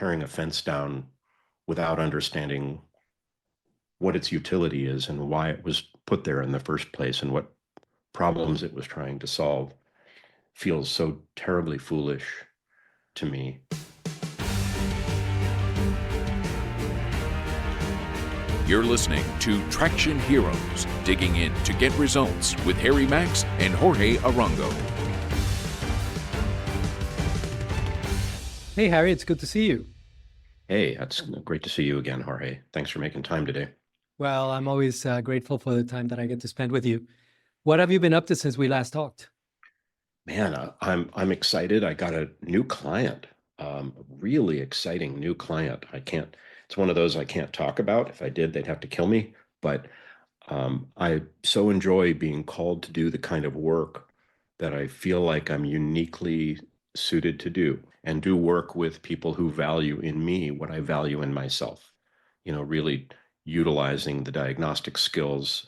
tearing a fence down without understanding what its utility is and why it was put there in the first place and what problems it was trying to solve feels so terribly foolish to me. You're listening to Traction Heroes, digging in to get results with Harry Max and Jorge Arango. Hey, Harry, it's good to see you. Hey, it's great to see you again, Jorge. Thanks for making time today. Well, I'm always grateful for the time that I get to spend with you. What have you been up to since we last talked? Man, I'm excited. I got a new client, a really exciting new client. It's one of those I can't talk about. If I did, they'd have to kill me. But I so enjoy being called to do the kind of work that I feel like I'm uniquely suited to do, and do work with people who value in me what I value in myself. Really utilizing the diagnostic skills,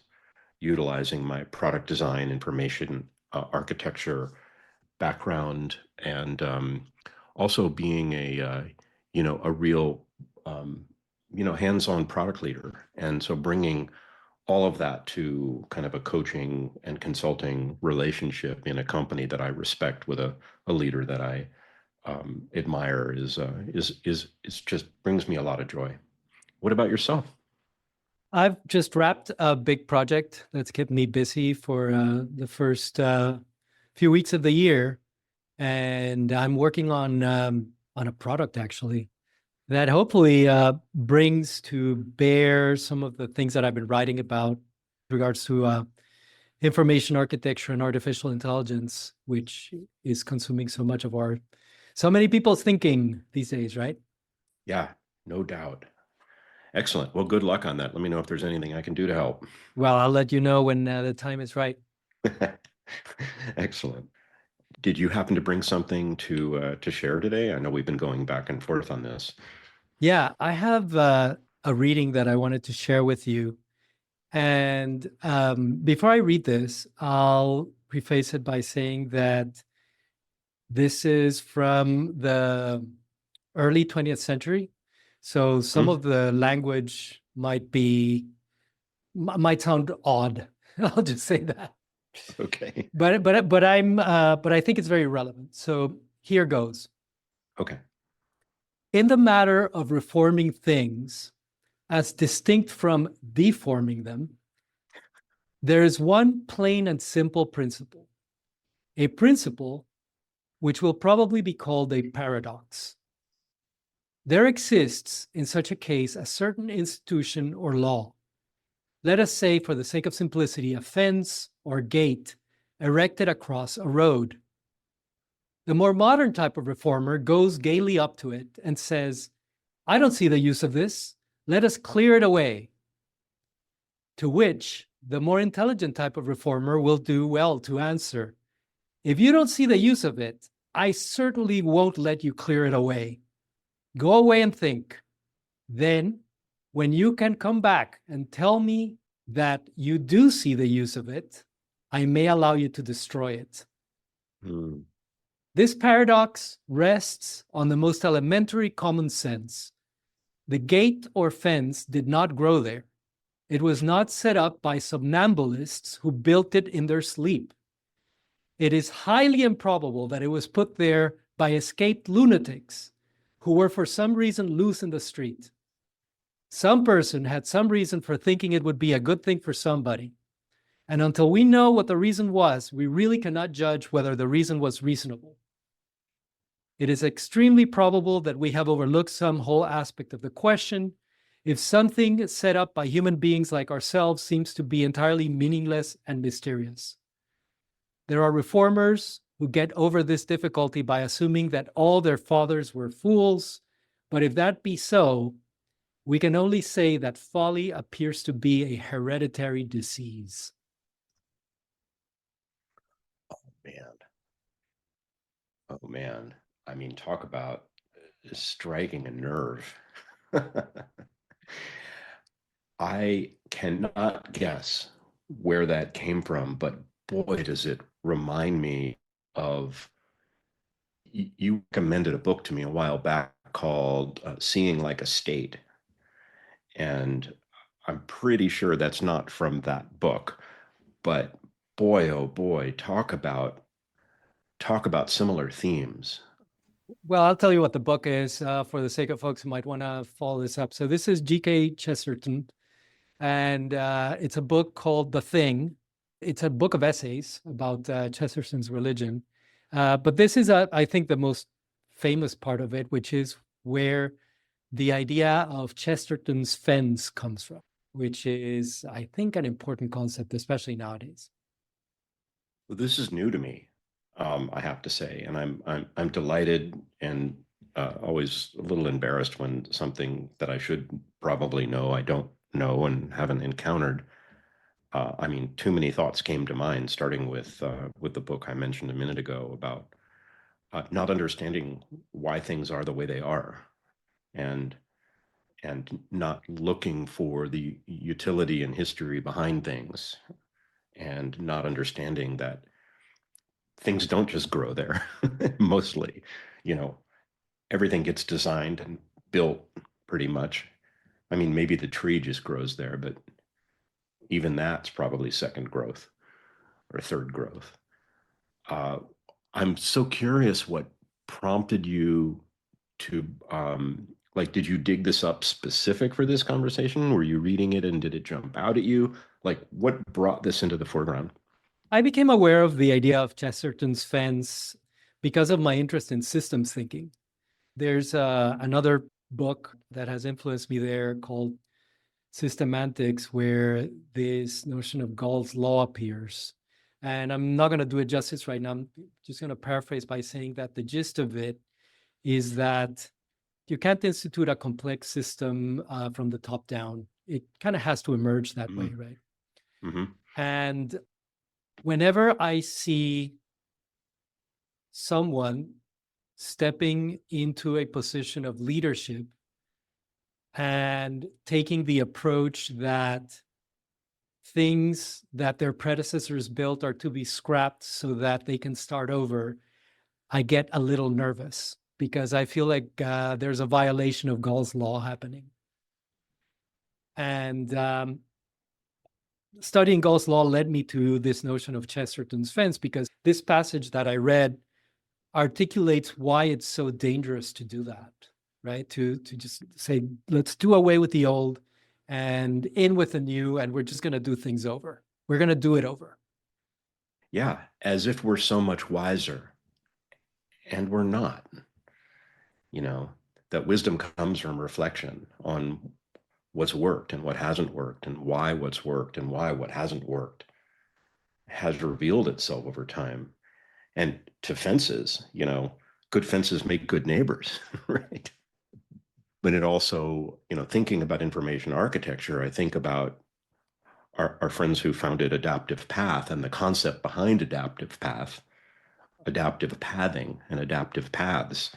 utilizing my product design, information, architecture background, and also being a real hands-on product leader. And so bringing all of that to kind of a coaching and consulting relationship in a company that I respect with a leader that I admire is just brings me a lot of joy. What about yourself? I've just wrapped a big project that's kept me busy for the first few weeks of the year, and I'm working on a product actually that hopefully brings to bear some of the things that I've been writing about with regards to information architecture and artificial intelligence, which is consuming so many people's thinking these days, right? Yeah, no doubt. Excellent. Well, good luck on that. Let me know if there's anything I can do to help. Well, I'll let you know when the time is right. Excellent. Did you happen to bring something to share today? I know we've been going back and forth on this. Yeah, I have a reading that I wanted to share with you. And before I read this, I'll preface it by saying that this is from the early 20th century. So some of the language might sound odd. I'll just say that. Okay. But I think it's very relevant. So here goes. Okay. In the matter of reforming things, as distinct from deforming them, there is one plain and simple principle, a principle which will probably be called a paradox. There exists in such a case a certain institution or law, let us say for the sake of simplicity, a fence or gate erected across a road. The more modern type of reformer goes gaily up to it and says, I don't see the use of this. Let us clear it away. To which the more intelligent type of reformer will do well to answer, if you don't see the use of it, I certainly won't let you clear it away. Go away and think. Then, when you can come back and tell me that you do see the use of it, I may allow you to destroy it. This paradox rests on the most elementary common sense. The gate or fence did not grow there. It was not set up by somnambulists who built it in their sleep. It is highly improbable that it was put there by escaped lunatics who were for some reason loose in the street. Some person had some reason for thinking it would be a good thing for somebody. And until we know what the reason was, we really cannot judge whether the reason was reasonable. It is extremely probable that we have overlooked some whole aspect of the question. If something set up by human beings like ourselves seems to be entirely meaningless and mysterious. There are reformers who get over this difficulty by assuming that all their fathers were fools, but if that be so, we can only say that folly appears to be a hereditary disease. Oh, man. Oh, man. I mean, talk about striking a nerve. I cannot guess where that came from, but boy, does it remind me of, you recommended a book to me a while back called Seeing Like a State. And I'm pretty sure that's not from that book, but boy, oh boy, talk about similar themes. Well, I'll tell you what the book is for the sake of folks who might want to follow this up. So this is G.K. Chesterton, and it's a book called The Thing. It's a book of essays about Chesterton's religion. But this is, I think, the most famous part of it, which is where the idea of Chesterton's fence comes from, which is, I think, an important concept, especially nowadays. Well, this is new to me, I have to say, and I'm delighted and always a little embarrassed when something that I should probably know I don't know and haven't encountered. I mean, too many thoughts came to mind, starting with the book I mentioned a minute ago about not understanding why things are the way they are, and and not looking for the utility and history behind things, and not understanding that things don't just grow there. Mostly, you know, everything gets designed and built pretty much. I mean, maybe the tree just grows there, but even that's probably second growth or third growth. Uh, I'm so curious what prompted you to like, did you dig this up specific for this conversation? Were you reading it and did it jump out at you? Like, what brought this into the foreground? I became aware of the idea of Chesterton's fence because of my interest in systems thinking. There's another book that has influenced me there called Systemantics, where this notion of Gall's law appears. And I'm not going to do it justice right now. I'm just going to paraphrase by saying that the gist of it is that you can't institute a complex system from the top down. It kind of has to emerge that way, right? Mm-hmm. And whenever I see someone stepping into a position of leadership and taking the approach that things that their predecessors built are to be scrapped so that they can start over, I get a little nervous because I feel like there's a violation of Gall's law happening. And studying Gall's law led me to this notion of Chesterton's fence, because this passage that I read articulates why it's so dangerous to do that, right? To just say, let's do away with the old and in with the new, and we're just going to do things over. We're going to do it over. Yeah, as if we're so much wiser, and we're not. You know, that wisdom comes from reflection on what's worked and what hasn't worked, and why what's worked and why what hasn't worked has revealed itself over time. And to fences, good fences make good neighbors, right? But it also, thinking about information architecture, I think about our friends who founded Adaptive Path and the concept behind Adaptive Path, adaptive pathing and adaptive paths,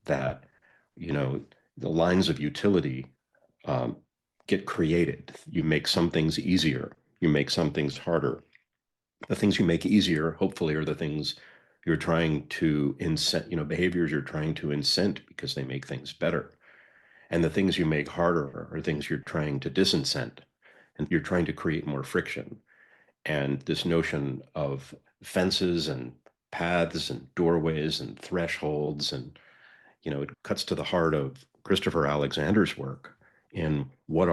that, the lines of utility get created. You make some things easier, you make some things harder. The things you make easier, hopefully, are the things you're trying to incent, behaviors you're trying to incent because they make things better. And the things you make harder are things you're trying to disincent, and you're trying to create more friction. And this notion of fences and paths and doorways and thresholds, and, it cuts to the heart of Christopher Alexander's work in what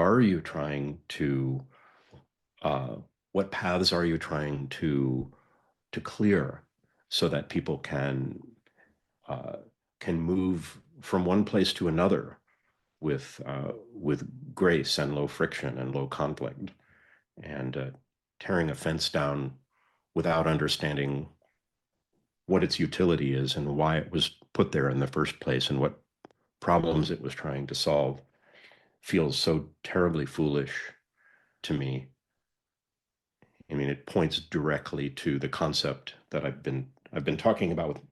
paths are you trying to clear so that people can move from one place to another with grace and low friction and low conflict, and tearing a fence down without understanding what its utility is and why it was put there in the first place and what problems it was trying to solve feels so terribly foolish to me. I mean, it points directly to the concept that I've been talking about with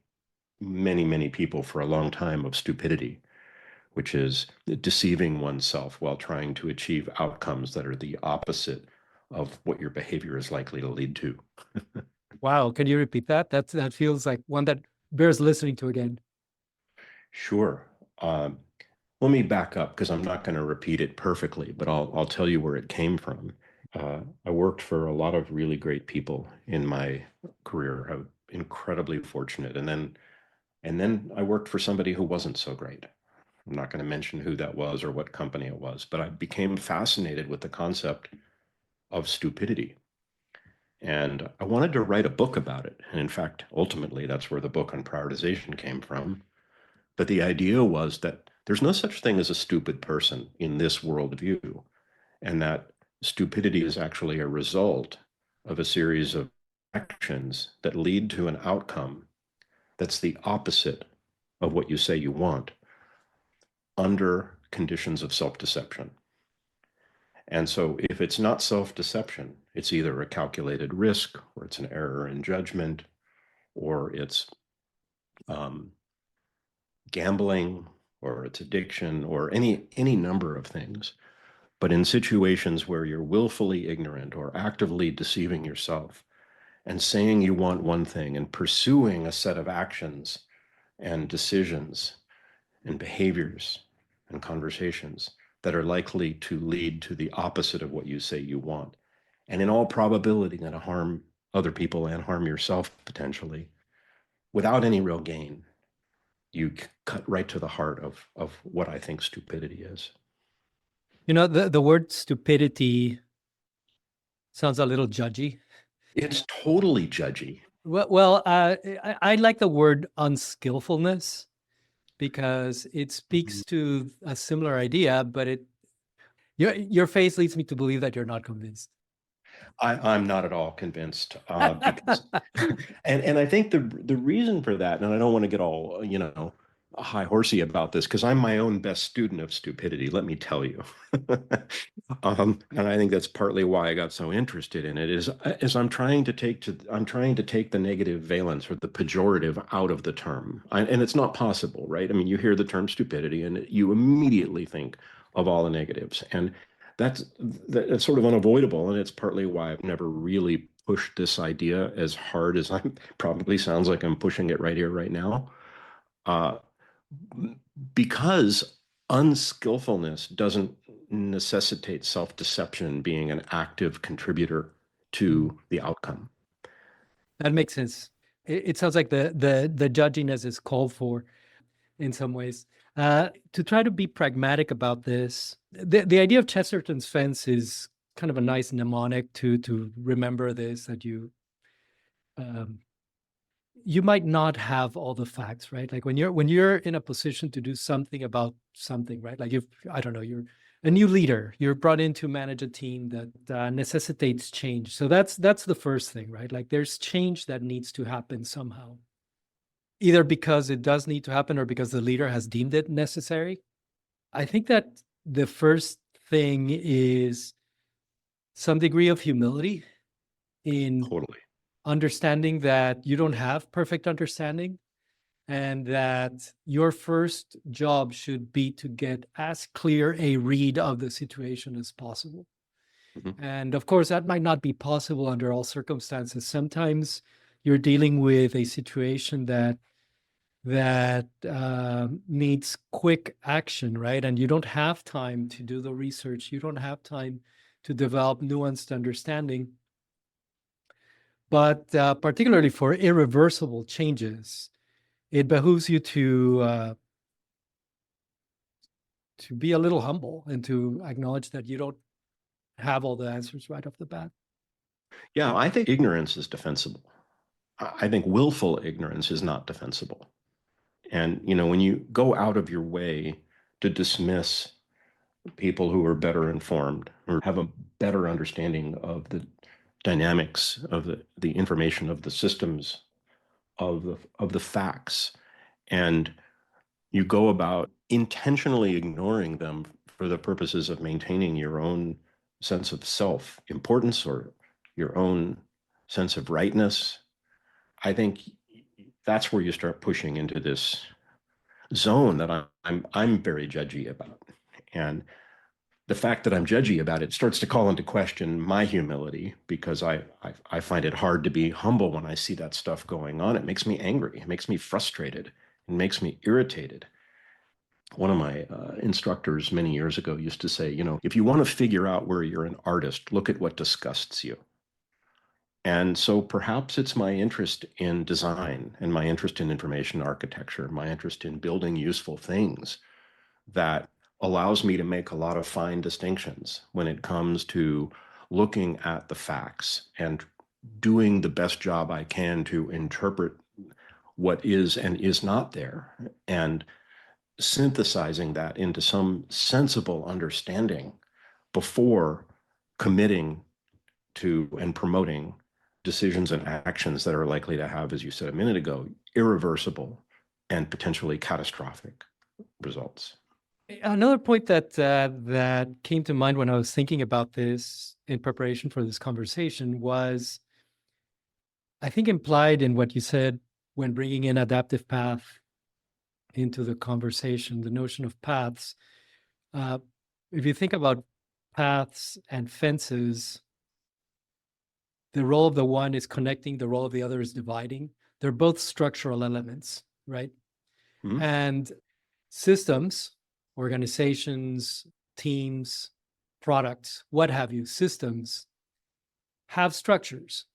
many, many people for a long time, of stupidity, which is deceiving oneself while trying to achieve outcomes that are the opposite of what your behavior is likely to lead to. Wow, can you repeat that? That feels like one that bears listening to again. Sure. let me back up because I'm not going to repeat it perfectly, but I'll tell you where it came from. I worked for a lot of really great people in my career. I'm incredibly fortunate, and then I worked for somebody who wasn't so great. I'm not going to mention who that was or what company it was, but I became fascinated with the concept of stupidity. And I wanted to write a book about it. And in fact, ultimately, that's where the book on prioritization came from. But the idea was that there's no such thing as a stupid person in this worldview, and that stupidity is actually a result of a series of actions that lead to an outcome that's the opposite of what you say you want under conditions of self deception. And so, if it's not self deception, it's either a calculated risk, or it's an error in judgment, or it's um, gambling, or it's addiction, or any number of things. But in situations where you're willfully ignorant or actively deceiving yourself and saying you want one thing and pursuing a set of actions and decisions and behaviors and conversations that are likely to lead to the opposite of what you say you want, and in all probability going to harm other people and harm yourself potentially without any real gain, you cut right to the heart of what I think stupidity is. The word stupidity sounds a little judgy. It's totally judgy. I like the word unskillfulness because it speaks to a similar idea, but your face leads me to believe that you're not convinced. I'm not at all convinced, because, and I think the reason for that, and I don't want to get all high horsey about this because I'm my own best student of stupidity. Let me tell you, and I think that's partly why I got so interested in it. Is I'm trying to take the negative valence or the pejorative out of the term, and it's not possible, right? I mean, you hear the term stupidity, and you immediately think of all the negatives, and that's sort of unavoidable, and it's partly why I've never really pushed this idea as hard as I'm probably sounds like I'm pushing it right here, right now, uh, because unskillfulness doesn't necessitate self-deception being an active contributor to the outcome. That makes sense. It sounds like the judginess is called for in some ways. To try to be pragmatic about this, the idea of Chesterton's fence is kind of a nice mnemonic to remember this, that you might not have all the facts, right? Like when you're in a position to do something about something, right? Like I don't know, you're a new leader, you're brought in to manage a team that necessitates change. So that's the first thing, right? Like there's change that needs to happen somehow, either because it does need to happen or because the leader has deemed it necessary. I think that the first thing is some degree of humility in Totally. understanding that you don't have perfect understanding, and that your first job should be to get as clear a read of the situation as possible. Mm-hmm. And of course, that might not be possible under all circumstances. Sometimes you're dealing with a situation that needs quick action, right? And you don't have time to do the research. You don't have time to develop nuanced understanding. But particularly for irreversible changes, it behooves you to be a little humble and to acknowledge that you don't have all the answers right off the bat. Yeah, I think ignorance is defensible. I think willful ignorance is not defensible. And when you go out of your way to dismiss people who are better informed or have a better understanding of the dynamics of the information, of the systems, of the facts, and you go about intentionally ignoring them for the purposes of maintaining your own sense of self importance or your own sense of rightness, I think that's where you start pushing into this zone that I'm very judgy about. And the fact that I'm judgy about it starts to call into question my humility, because I find it hard to be humble when I see that stuff going on. It makes me angry. It makes me frustrated. It makes me irritated. One of my instructors many years ago used to say, if you want to figure out where you're an artist, look at what disgusts you. And so perhaps it's my interest in design and my interest in information architecture, my interest in building useful things that allows me to make a lot of fine distinctions when it comes to looking at the facts and doing the best job I can to interpret what is and is not there, and synthesizing that into some sensible understanding before committing to and promoting decisions and actions that are likely to have, as you said a minute ago, irreversible and potentially catastrophic results. Another point that came to mind when I was thinking about this in preparation for this conversation was, I think, implied in what you said when bringing in adaptive path into the conversation, the notion of paths. If you think about paths and fences, the role of the one is connecting, the role of the other is dividing. They're both structural elements, right? Mm-hmm. And systems, organizations, teams, products, what have you, systems have structures.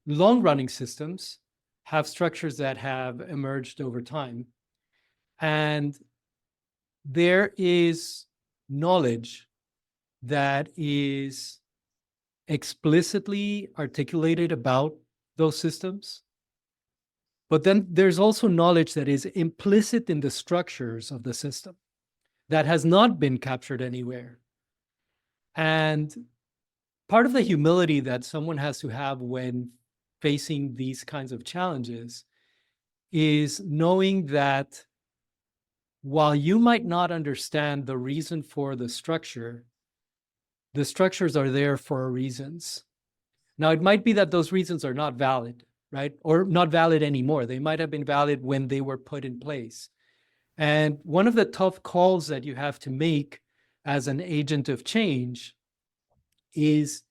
Long-running systems have structures that have emerged over time. And there is knowledge that is explicitly articulated about those systems. But then there's also knowledge that is implicit in the structures of the system that has not been captured anywhere. And part of the humility that someone has to have when facing these kinds of challenges is knowing that while you might not understand the reason for the structures are there for reasons. Now, it might be that those reasons are not valid, right? Or not valid anymore. They might have been valid when they were put in place. And one of the tough calls that you have to make as an agent of change is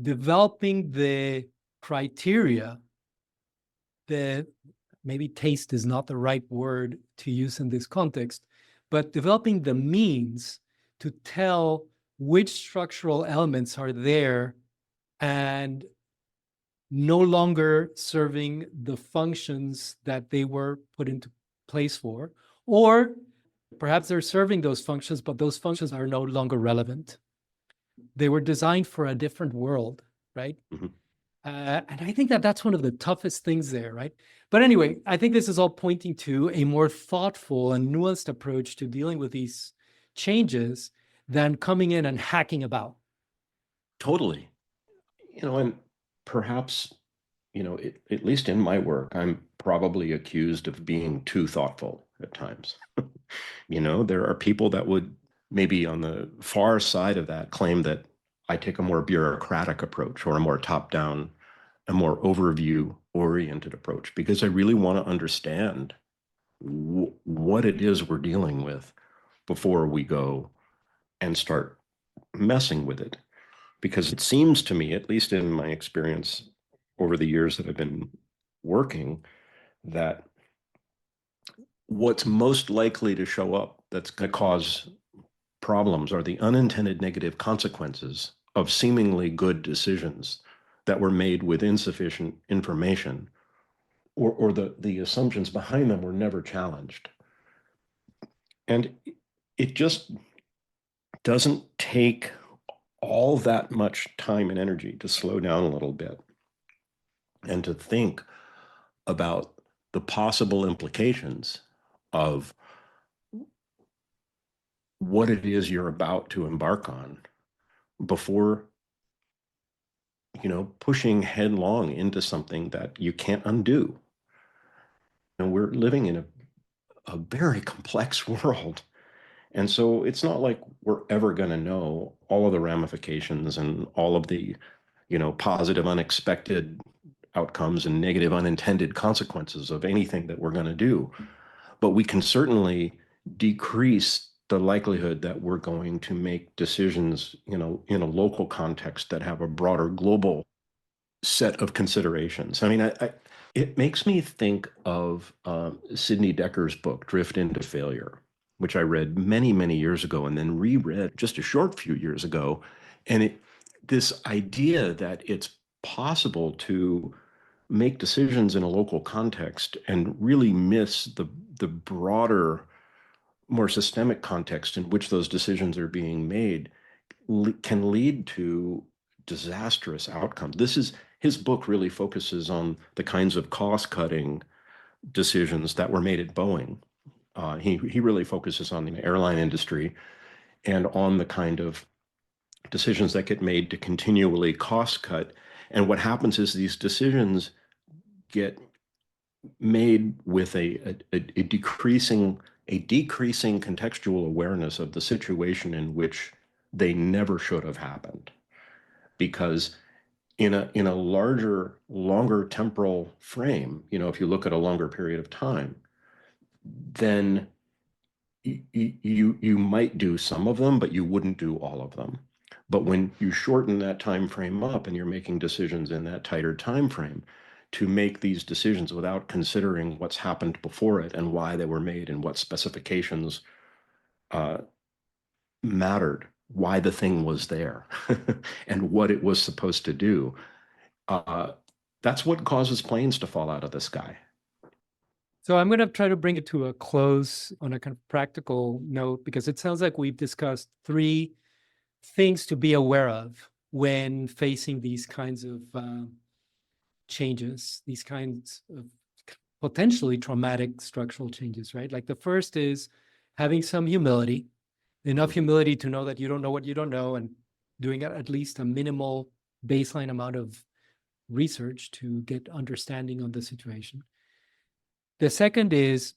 developing the criteria that, maybe taste is not the right word to use in this context, but developing the means to tell which structural elements are there and no longer serving the functions that they were put into place for, or perhaps they're serving those functions, but those functions are no longer relevant. They were designed for a different world, right? Mm-hmm. And I think that that's one of the toughest things there, right? But anyway, I think this is all pointing to a more thoughtful and nuanced approach to dealing with these changes than coming in and hacking about. Totally. And perhaps, at least in my work, I'm probably accused of being too thoughtful at times. There are people that would maybe on the far side of that claim that I take a more bureaucratic approach or a more top-down, a more overview-oriented approach, because I really want to understand what it is we're dealing with before we go and start messing with it. Because it seems to me, at least in my experience over the years that I've been working, that what's most likely to show up that's going to cause problems are the unintended negative consequences of seemingly good decisions that were made with insufficient information, or the assumptions behind them were never challenged. And it just doesn't take all that much time and energy to slow down a little bit and to think about the possible implications of what it is you're about to embark on before pushing headlong into something that you can't undo. And we're living in a very complex world. And so it's not like we're ever going to know all of the ramifications and all of the, positive unexpected outcomes and negative unintended consequences of anything that we're going to do. But we can certainly decrease the likelihood that we're going to make decisions, in a local context that have a broader global set of considerations. I mean, it makes me think of Sidney Decker's book, Drift into Failure. which I read many, many years ago and then reread just a short few years ago. And this idea that it's possible to make decisions in a local context and really miss the broader, more systemic context in which those decisions are being made can lead to disastrous outcomes. His book really focuses on the kinds of cost-cutting decisions that were made at Boeing. He really focuses on the airline industry and on the kind of decisions that get made to continually cost cut. And what happens is these decisions get made with a decreasing contextual awareness of the situation in which they never should have happened. Because in a larger, longer temporal frame, if you look at a longer period of time, then you might do some of them, but you wouldn't do all of them. But when you shorten that time frame up and you're making decisions in that tighter time frame, to make these decisions without considering what's happened before it and why they were made and what specifications mattered, why the thing was there, and what it was supposed to do, that's what causes planes to fall out of the sky. So I'm going to try to bring it to a close on a kind of practical note, because it sounds like we've discussed 3 things to be aware of when facing these kinds of changes, these kinds of potentially traumatic structural changes, right? Like the first is having some humility, enough humility to know that you don't know what you don't know, and doing at least a minimal baseline amount of research to get understanding on the situation. The second is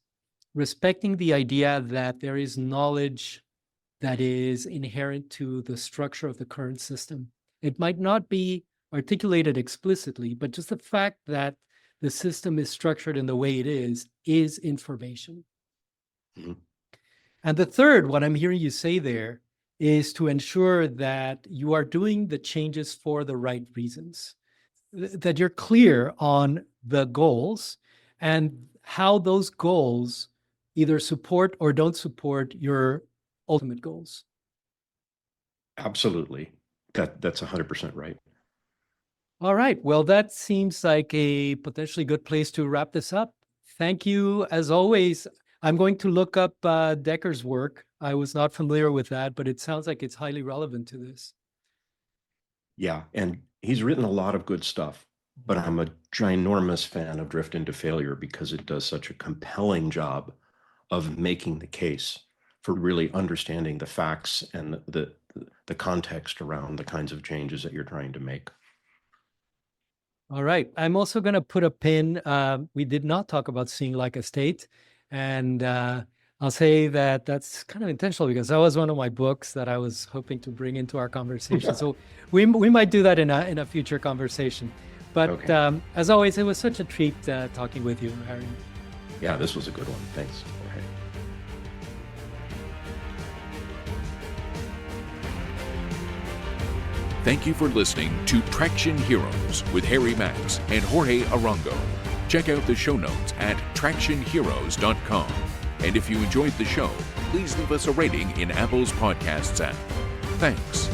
respecting the idea that there is knowledge that is inherent to the structure of the current system. It might not be articulated explicitly, but just the fact that the system is structured in the way it is information. Mm-hmm. And the third, what I'm hearing you say there, is to ensure that you are doing the changes for the right reasons, that you're clear on the goals and how those goals either support or don't support your ultimate goals. Absolutely. That's 100% right. All right. Well, that seems like a potentially good place to wrap this up. Thank you, as always. I'm going to look up Decker's work. I was not familiar with that, but it sounds like it's highly relevant to this. Yeah, and he's written a lot of good stuff, but I'm a ginormous fan of Drift into Failure because it does such a compelling job of making the case for really understanding the facts and the context around the kinds of changes that you're trying to make. All right. I'm also going to put a pin. We did not talk about Seeing Like a State. And I'll say that that's kind of intentional because that was one of my books that I was hoping to bring into our conversation. So we might do that in a future conversation. But okay. As always, it was such a treat talking with you, Harry. Yeah, this was a good one. Thanks. Okay. Thank you for listening to Traction Heroes with Harry Max and Jorge Arango. Check out the show notes at tractionheroes.com. And if you enjoyed the show, please leave us a rating in Apple's Podcasts app. Thanks.